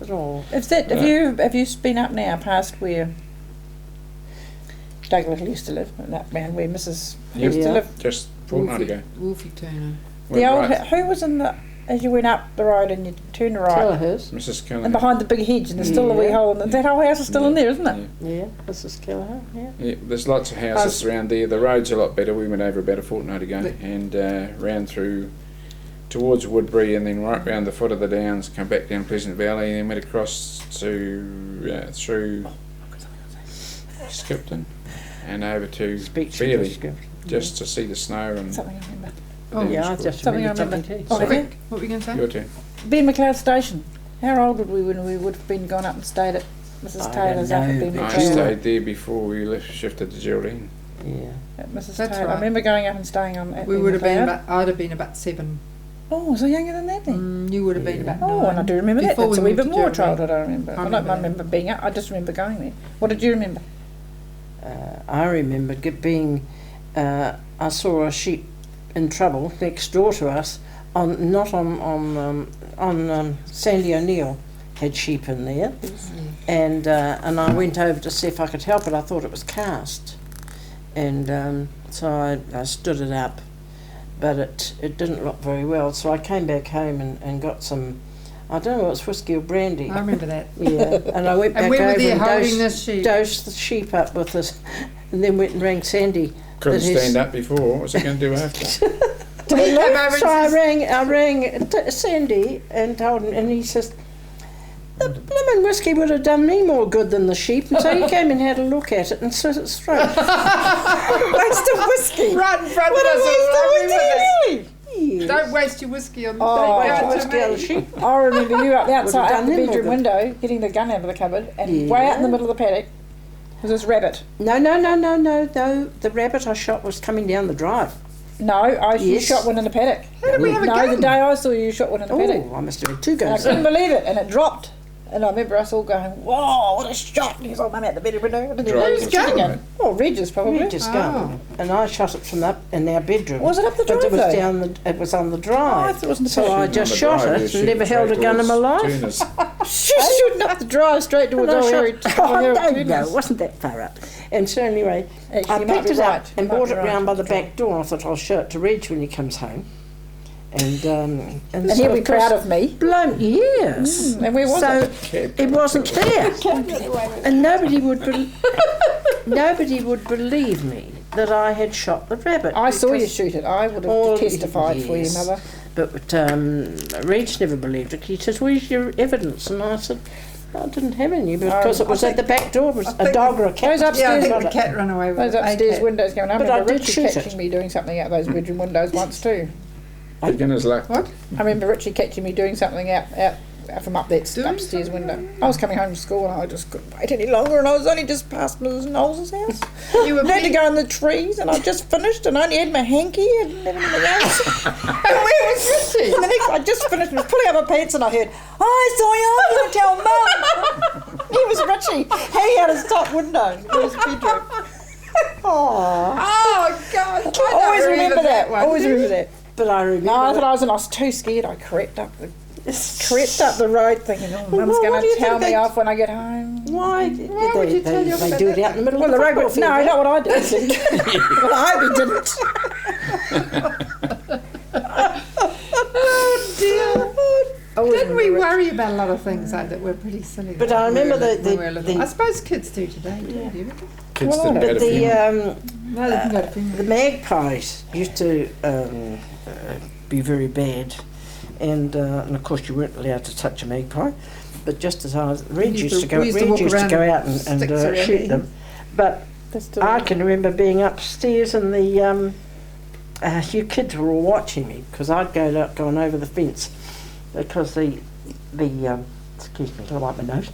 But all. Have you been up now past where Doug Little used to live, and up round where Mrs. used to live? Just a fortnight ago. Wolfie Turner. The old who was in the as you went up the road and you turned right, Kelleher's. Mrs. Kelleher. and behind the big hedge, and there's still a wee hole, and that whole house is still in there, isn't it? Yeah, Mrs. Kelleher, yeah. Yeah, there's lots of houses around there. The road's a lot better. We went over about a fortnight ago and ran through towards Woodbury and then right round the foot of the downs, come back down Pleasant Valley and then went across to through Skipton and over to Fairley just to see the snow and Something I remember. Oh, yeah, I just Something I remember remember. talking to you. Oh, have you? What were you going to say? your turn. Ben McLeod Station. How old would we when we would have been gone up and stayed at Mrs. I Taylor's don't up at know. Ben I McLeod? stayed there before we shifted to Geraldine. Yeah. At Mrs. That's Taylor. right. I remember going up and staying on at We Ben would have been McLeod. about. I'd have been about 7. Oh, so younger than that then? You would have been about 9. Oh, and I do remember that. Before That's a we wee bit moved to more Geraldine. childhood I remember. I don't remember remember being up, I just remember going there. What did you remember? I remember being, I saw a sheep in trouble next door to us, not on Sandy O'Neill had sheep in there, and I went over to see if I could help it. I thought it was cast, and so I stood it up, but it didn't look very well. So I came back home and got some, I don't know, it's whiskey or brandy. I remember that. Yeah, and I went back And we were over there and holding this sheep. dosed the sheep up with this, and then went and rang Sandy. Couldn't that his- stand up before. What was I going to do after? He came over So I and rang Sandy and told him, and he says, the blooming whiskey would have done me more good than the sheep. And so he came and had a look at it and slit its throat. Waste of whiskey. right in front What of a us. waste all. of I remember whiskey! this. Don't waste your whiskey on the Oh, Wait yeah. till go whiskey out to of the me. sheep. I remember you up the outside, out done the him all bedroom good. window, getting the gun out of the cupboard, and Yeah. way out in the middle of the paddock was this rabbit. No. The rabbit I shot was coming down the drive. No, you Yes. shot one in the paddock. How did we have a No, gun? the day I saw you shot one in the paddock. Oh, I must have had 2 And I goes. couldn't believe it, and it dropped. And I remember us all going, whoa, what a shot! And he was all mum out the bedroom window. I didn't even know Drive he was was shooting good, it. Oh, Regis probably. We just Oh. go, and I shot it from up in our bedroom. Was it up the But drive, it was though? down it was on the drive. Oh, I thought it was in the so paddock. I just shot it and never held a gun in my life. She's shooting up the drive straight towards And I old shot- Harry. Oh, Harry no, Turners. it wasn't that far up. And so anyway, Actually, I you might picked be it up right. You and might brought be it right. round by the back door. I thought I'll show it to Reg when he comes home. And And so he'll be of course- proud of me. Yes. And where was so it? it wasn't there. And nobody would believe me that I had shot the rabbit. I saw you because- shoot it. I would have Oh, testified for you, yes. Mother. But Reg never believed it. He said, "Where's your evidence?" And I said, "I didn't have any because it was at the back door. It was a dog or a cat." Those Yeah, I upstairs, think got the it. cat ran away with those it. upstairs ACAT. windows going. I But remember I did Richie shoot catching it. me doing something out those bedroom windows once too. Beginner's luck. What? I remember Richie catching me doing something out from up that Doing upstairs something? window. I was coming home from school and I just couldn't wait any longer, and I was only just past Mrs. Knowles' house. You were I had to being- go in the trees, and I just finished, and I only had my hanky and everything else. And where was Richie? And the next, I just finished, and was pulling out my pants, and I heard, "I saw you. I'm going to tell Mum." He was Richie. He had his top window in his bedroom. Oh, Oh, God. I don't always remember that. one. Always remember that. But I remember. No, I that- thought I was too scared. I crept up the road, thinking, "Oh, Mum's Well, what going do you to tell think me they- off when I get home." Why? would you tell your they do it out in the middle Well, of the the road. football Was, field. no, eh? not what I did. Well, I hope he didn't. Oh, dear. Always Didn't we remember it. worry about a lot of things like that were pretty silly? But I remember when we the- were little. the- I suppose kids do today, don't you? Kids Well, didn't but go to But the funeral. No, they can go to funerals. the magpies used to be very bad, and of course you weren't allowed to touch a magpie. But just as I was, Reg used to go, we used to walk around go out with and sticks around shoot here. them. But That's still- I can remember being upstairs and the you kids were all watching me because I'd gone over the fence because the excuse me, I wipe my nose.